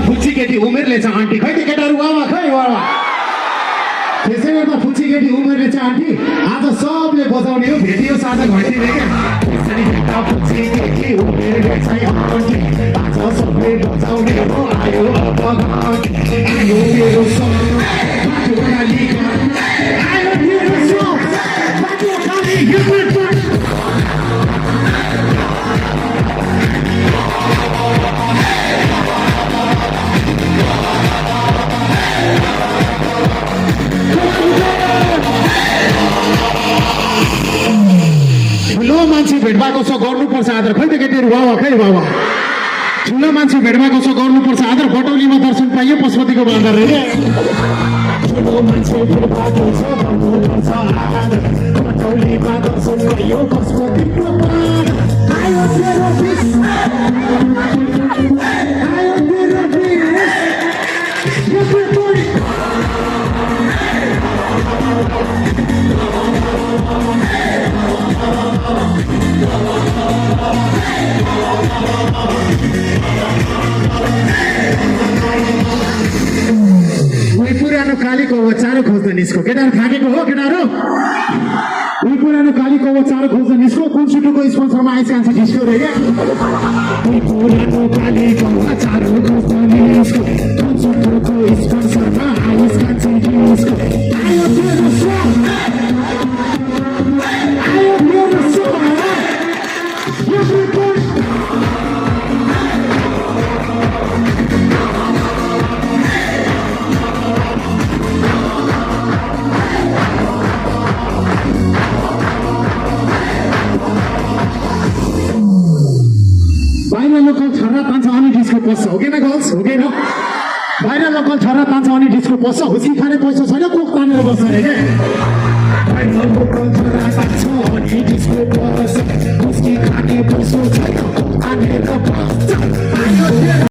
फुच्ची केटी उमेरले छ आन्टी खै त्यो केटाहरू वावा खै वावा त्यसै गर्दा फुच्ची केटी उमेरले छ आन्टी आज सबले बजाउने हो भेटियो साझा घन्टीले क्या त्यसरी भेट्दा फुच्ची केटी उमेरले छ आन्टी आज सबले बजाउने हो आयो अब घन्टी आयो मेरो सङ बाटो खाली आयो मेरो सङ बाटो खाली ठुलो मान्छे भेटभाएको छ गर्नुपर्छ आदर खै त केटीहरू वावा खै वावा ठुलो मान्छे भेटभाएको छ गर्नुपर्छ आदर बटौलीमा दर्शन पाइयो पशुपतिको बाँदर रे ठुलो मान्छे भेटभाएको छ गर्नुपर्छ आदर बटौलीमा दर्शन पाइयो पशुपतिको बाँदर आयो तेरो फिस आयो तेरो फिस उही पुरानो कालीको हो चारो खोज्दा निस्को केटाहरू थाकेको हो केटाहरू उही पुरानो कालीको हो चारो खोज्दा निस्को कुन सुटुको स्पोन्सरमा आइस कान्छी डिस्को रे उही पुरानो कालीको हो चारो खोज्दा निस्को कुन सुटुको स्पोन्सरमा आइस कान्छी डिस्को आयो तेरो सङ आयो मेरो सङ बाहिर लोकल छर्रा तान्छ अनि डिस्को पस्छ हो कि न गर्ल्स हो कि न बाहिर लोकल छर्रा तान्छ अनि डिस्को पस्छ हुस्की खाने पैसा छैन कोक तानेर बस्छ अरे क्या